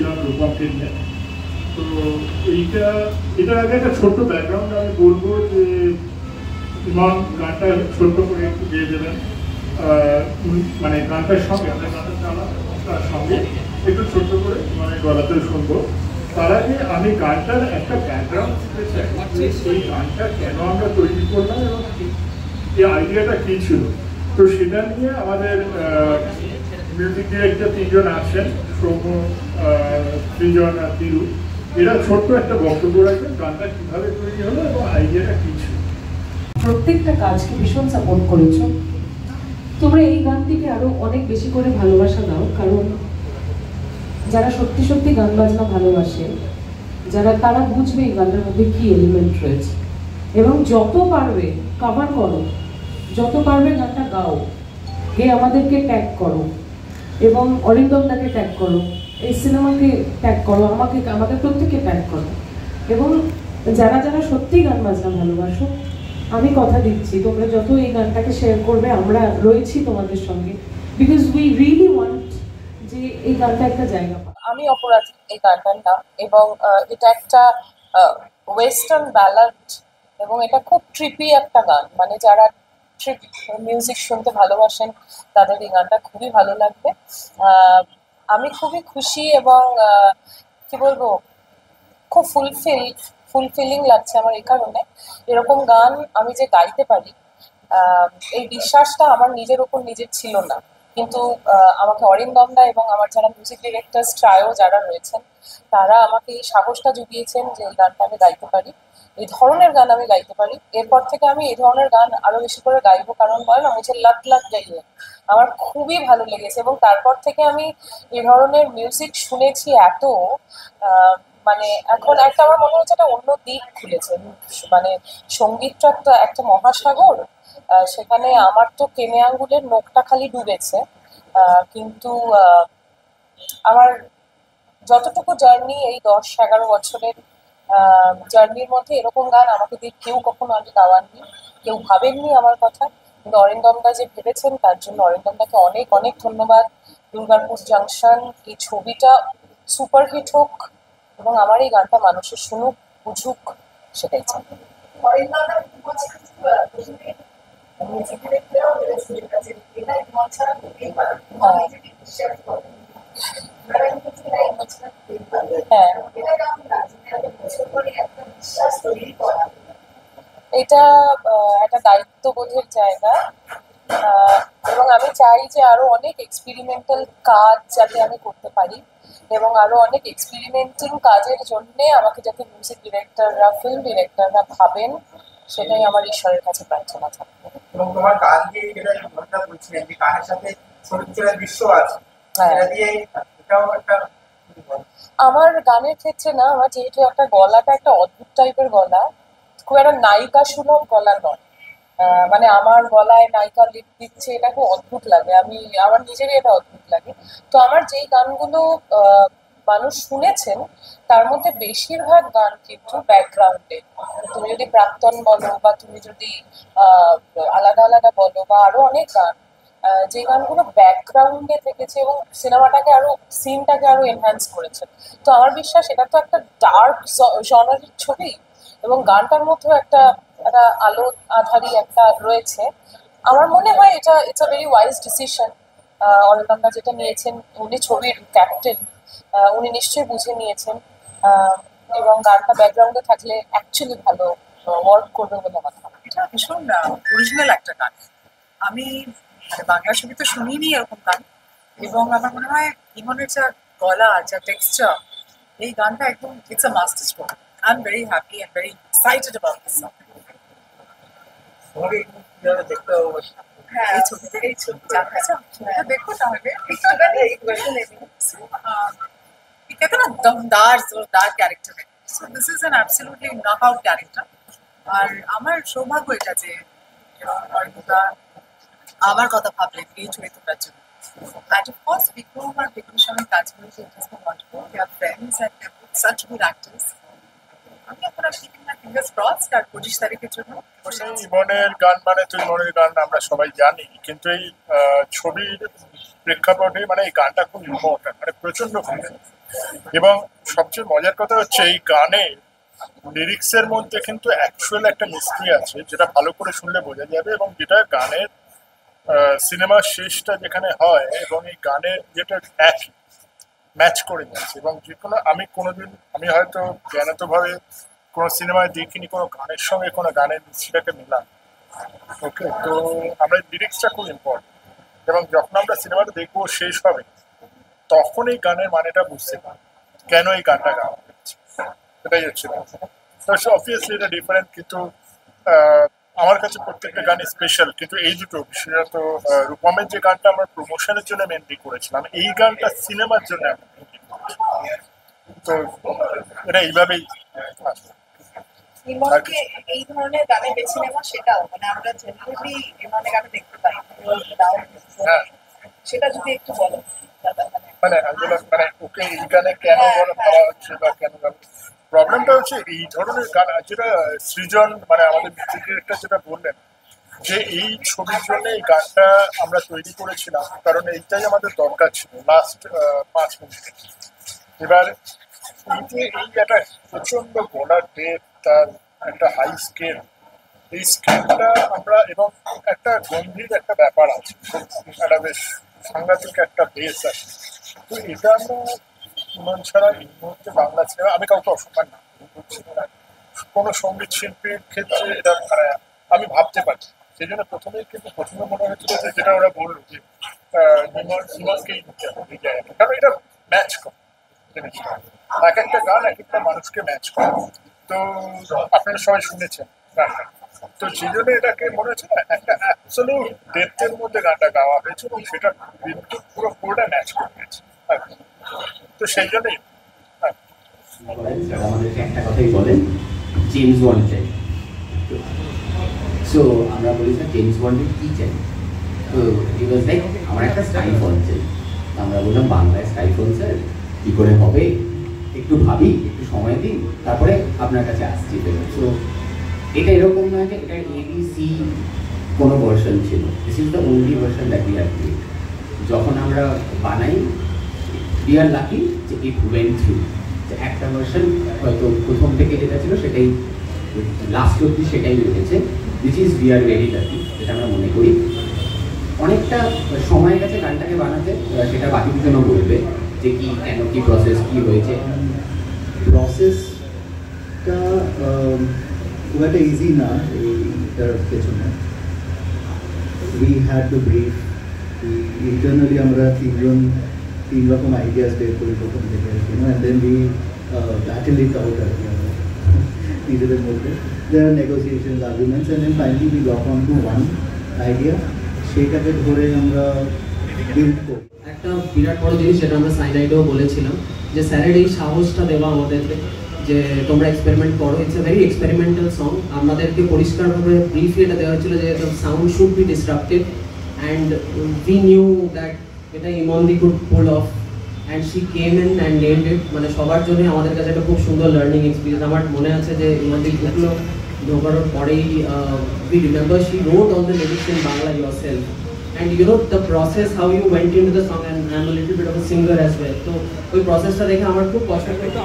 করেছিলাম রূপমকে নিয়ে। তো এটার আগে একটা ছোট্ট ব্যাকগ্রাউন্ড আমি বলবো যে ইমন গানটা ছোট্ট করে একটু গিয়ে দেবেন, মানে গানটার সঙ্গে আমরা গানটা চালাম তার সঙ্গে একটু ছোট্ট করে মানে গলাতে শুনবো। তার আগে আমি গানটার একটা ব্যাকগ্রাউন্ড শুনতে চাই, এই গানটা কেন আমরা তৈরি করলাম এবং এই আইডিয়াটা কী ছিল। তো সেটা নিয়ে আমাদের মিউজিক ডিরেক্টর তিনজন আছেন, সৌম্য, সৃজন আর তিরু। এরা ছোট্ট একটা বক্তব্য রাখবেন গানটা কীভাবে তৈরি হলো এবং আইডিয়াটা কী ছিল। প্রত্যেকটা কাজকে ভীষণ সাপোর্ট করেছো তোমরা। এই গানটিকে আরো অনেক বেশি করে ভালোবাসা দাও, কারণ যারা সত্যি সত্যি গান বাজনা ভালোবাসে, তারা বুঝবে এই গানটার মধ্যে কি এলিমেন্ট রয়েছে। এবং যত পারবে কভার করো, যত পারবে গানটা গাও, আমাদেরকে ট্যাগ করো এবং অরিন্দমদাকে ট্যাগ করো, এই সিনেমাকে ট্যাগ করো, আমাদের প্রত্যেককে ট্যাগ করো। এবং যারা সত্যি গান বাজনা ভালোবাসো, আমি কথা দিচ্ছি তোমরা যত এই গানটাকে শেয়ার করবে, আমরা রয়েছি তোমাদের সঙ্গে, বিকজ উই রিয়েলি ওয়ান্ট যে এই গানটা একটা জায়গা পায়। আমি অপরাধী এই গানটার নাম, এবং এটা একটা ওয়েস্টার্ন ব্যালাড এবং এটা খুব ট্রিপি একটা গান। মানে যারা ট্রিপ মিউজিক শুনতে ভালোবাসেন তাদের এই গানটা খুবই ভালো লাগবে। আমি খুবই খুশি এবং কি বলবো, খুব ফুলফিলিং লাগছে আমার এই কারণে, এরকম গান আমি যে গাইতে পারি এই বিশ্বাসটা আমার নিজের ওপর নিজের ছিল না। কিন্তু আমাকে অরিন্দমদা এবং আমার যারা মিউজিক ডিরেক্টর ট্রায়ো যারা রয়েছেন, তারা আমাকে এই সাহসটা জুগিয়েছেন যে এই গানটা আমি গাইতে পারি, এই ধরনের গান আমি গাইতে পারি। এরপর থেকে আমি এই ধরনের গান আরো বেশি করে গাইবো, কারণ বলে না মুঝে লাগ লাগ গাইয়ে, আমার খুবই ভালো লেগেছে। এবং তারপর থেকে আমি এই ধরনের মিউজিক শুনেছি এত, মানে এখন একটা আমার মনে হচ্ছে একটা অন্য দিক খুলেছে। মানে সঙ্গীতটা একটা মহাসাগর, সেখানে আমার তো কেনে আঙ্গুলের নখটা খালি ডুবেছে, কিন্তু আমার যতটুকু জার্নি এই 10-11 বছরের জার্নির মধ্যে এরকম গান আমাকে দিয়ে কেউ কখনো আগে গাওয়াননি, কেউ ভাবেননি আমার কথা। কিন্তু অরিন্দমদা যে ভেবেছেন, তার জন্য অরিন্দমদাকে অনেক অনেক ধন্যবাদ। দুর্গাপুর জাংশন এই ছবিটা সুপারহিট হোক এবং আমার এই গানটা মানুষের শুনুক, বুঝুক, সেটাই চাই। এটা একটা দায়িত্ববোধের জায়গা, এবং আমি চাই যে আরো অনেক এক্সপেরিমেন্টাল কাজ যাতে আমি করতে পারি, এবং আরো অনেক এক্সপেরিমেন্টিং কাজের জন্য আমাকে যাতে মিউজিক ডিরেক্টররা, ফিল্ম ডিরেক্টররা ভাবেন, সেটাই আমার ঈশ্বরের কাছে প্রার্থনা থাকবে। এবং তোমার গান দিয়ে যেটা ঘটনা বলছিলেন যে গানের সাথে চরিত্রের দৃশ্য আছে, সেটা দিয়ে এটাও একটা আমার গানের ক্ষেত্রে না, আমার যেহেতু একটা গলাটা একটা অদ্ভুত টাইপের গলা, খুব একটা নায়িকা সুলভ গলা নয়, মানে আমার গলায় নায়িকা লিপ দিচ্ছে, এটা খুব অদ্ভুত লাগে, আমার নিজেরই এটা অদ্ভুত লাগে। তো আমার যেই গানগুলো মানুষ শুনেছেন, তার মধ্যে বেশিরভাগ গান কিন্তু ব্যাকগ্রাউন্ডে। তুমি যদি প্রাক্তন বলো, বা তুমি যদি আলাদা আলাদা বলো, বা আরো অনেক গান যে গানগুলো ব্যাকগ্রাউন্ডে থেকেছে এবং সিনেমাটাকে আরো, সিনটাকে আরো এনহ্যান্স করেছে। তো আমার বিশ্বাস এটা তো একটা ডার্ক জনারের ছবি, এবং গানটার মধ্যেও একটা একটা আলো আধারি একটা রয়েছে। আমার মনে হয় এটা it's a very wise decision অরিন্দমদা যেটা নিয়েছেন। উনি ছবির ক্যাপ্টেন, উনি নিশ্চয়ই বুঝে নিয়েছেন, এবং গানটা ব্যাকগ্রাউন্ডে থাকলে অ্যাকচুয়ালি ভালো ওয়ার্ক করবে বলে আমার মনে হয়। এটা ভীষণ অরিজিনাল একটা গান। আমি বাংলা ছবি তো শুনিনি এরকম গান, এবং আমার মনে হয় ইমনের যা গলা, যা টেক্সচার, এই গানটা একদম it's a master stroke. I am very happy and very excited about this song. দেখতে হবে। হ্যাঁ, এই ছবিটা জানতে চাও? ছবিটা দেখো তাহলে। कहते ना दमदार जोरदार character. So this is an absolutely knockout character. আর আমার সৌভাগ্য এটা যে অরিন্দা আমার কথা ভাবলেন এই চরিত্রটার জন্য। And of course, বিক্রম আর বিক্রমের সঙ্গে কাজ করেছি, it has been wonderful. They are friends and they are both such good actors. আমি এখন আর keeping my fingers crossed আর 25 তারিখের জন্য বসে আছি। ইমনের গান মানে তো ইমনের গান আমরা সবাই জানি, কিন্তু এই ছবির প্রেক্ষাপটে মানে এই গানটা খুব ইম্পর্টেন্ট, মানে প্রচন্ড ভালো। এবং সবচেয়ে মজার কথা হচ্ছে এই গানে লিরিক্সের মধ্যে কিন্তু অ্যাকচুয়াল একটা মিস্ট্রি আছে, যেটা ভালো করে শুনলে বোঝা যাবে, এবং যেটা গানের সিনেমার শেষটা যেখানে হয় এবং এই গানের যেটা একই ম্যাচ করে যাচ্ছে। এবং যে কোনো আমি হয়তো জ্ঞানতভাবে কোনো সিনেমায় দেখিনি কোনো গানের সঙ্গে কোনো গানের মিস্ট্রিটাকে মেলান। ওকে, তো আমরা লিরিক্সটা খুব ইম্পর্টেন্ট, এবং যখন আমরা সিনেমাটা দেখবো শেষ হবে তখন এই গানের মানেটা বুঝতে পারবো কেন এই গানটা গাওয়া হচ্ছে, এটাই হচ্ছে। তো অবভিয়াসলি এটা ডিফারেন্ট, কিন্তু আমার কাছে প্রত্যেকটা গান স্পেশাল। কিন্তু এই দুটো বিশেষত রূপমের যে গানটা আমরা প্রমোশনের জন্য মেনলি করেছিলাম, এই গানটা সিনেমার জন্য আমরা mainly করেছিলাম। তো এটা এইভাবেই আসে। ইমনকে এই ধরনের গানে বেছে নেওয়া, সেটাও মানে আমরা জেনারেলি ইমনের গানে দেখতে পাই, হ্যাঁ, সেটা যদি একটু বলো দাদা। মানে মানে ওকে এই গানে কেন করা হচ্ছে বা কেন প্রবলেমটা হচ্ছে এই ধরনের গান যেটা সৃজন মানে আমাদের মিউজিক ডিরেক্টর যেটা বললেন যে এই ছবির জন্য এই গানটা আমরা তৈরি করেছিলাম, কারণ এইটাই আমাদের দরকার ছিল লাস্ট 5 মিনিট। এবার এই যে এই একটা প্রচন্ড গলার ডেপ, তার একটা হাই স্কেল, এই স্কেলটা আমরা এবং একটা গম্ভীর একটা ব্যাপার আছে, একটা বেশ সাংঘাতিক একটা বেস আছে। তো এটা আমরা ইমন ছাড়া এই মুহূর্তে বাংলা সিনেমা, আমি কাউকে অসম্মান না করছি না, কোনো সঙ্গীত শিল্পীর ক্ষেত্রে এটা মানে আমি ভাবতে পারছি। সেই জন্য প্রথমে মনে হয়েছিল যে যেটা ওরা বললো যে ইমনকেই নিতে হবে এই জায়গাটা, কারণ এটা ম্যাচ করে জিনিসটা, এক একটা গান এক একটা মানুষকে ম্যাচ করে। তো আপনারা সবাই শুনেছেন গানটা, তো সেই জন্য এটাকে মনে হচ্ছে না একটা অ্যাবসলিউট ডেপথের মধ্যে গানটা গাওয়া হয়েছে এবং সেটা কিন্তু পুরো পুরোটা ম্যাচ করে গেছে। তো সেই জন্যই আমাদেরকে একটা কথাই বলেন, জেমস বন্ড চাই। সো আমরা বলি স্যার জেমস বন্ডের কি চাই, তো ইট ওয়াজ লাইক আমার একটা স্কাইফল চাই। আমরা বললাম বাংলায় স্কাইফল স্যার কী করে হবে, একটু ভাবি, একটু সময় দিন, তারপরে আপনার কাছে আসছি। সো এটা এরকম নয় যে এটা ABC কোনো ভার্সন ছিল, this is the only version that we have made. যখন আমরা বানাই উই আর লাকি যে ইট ওয়েন্ট থ্রু, একটা ভার্সন হয়তো প্রথম থেকে যেটা ছিল সেটাই লাস্ট অব্দি সেটাই রয়েছে, which is we are very lucky, যেটা আমরা মনে করি। অনেকটা সময় গেছে গানটাকে বানাতে, সেটা বাকি দুজনও বলবে যে কি কেন কি প্রসেস কি হয়েছে। প্রসেসটা খুব একটা ইজি না এইটার পেছনে। We had to brief, internally আমরা তিন রকম আইডিয়াস বের করি প্রথম থেকে, and then we battle it out আর কি নিজেদের মধ্যে। There are negotiations, arguments, and then finally we lock on to one idea, সেইটাকে ধরে আমরা বিল্ড করি। একটা বিরাট বড় জিনিস যেটা আমরা সাইনাইডেও বলেছিলাম যে স্যারের এই সাহসটা দেওয়া আমাদেরকে যে তোমরা এক্সপেরিমেন্ট করো, it's a very experimental song. আমাদেরকে পরিষ্কারভাবে ব্রিফলি এটা দেওয়া হয়েছিল যে the sound should be disruptive, and we knew that এটা ইমনদি could pull off, and she came in and named it. মানে সবার জন্যই আমাদের কাছে একটা খুব সুন্দর লার্নিং এক্সপিরিয়েন্স। আমার মনে আছে যে ইমনদি ঢুকলো, ঢোকানোর পরেই we remember she wrote all the lyrics in Bangla yourself, and you know the process how you went into the song, and I'm a little bit of a singer as well, so ওই প্রসেসটা দেখে আমার খুব কষ্ট হয়েছে।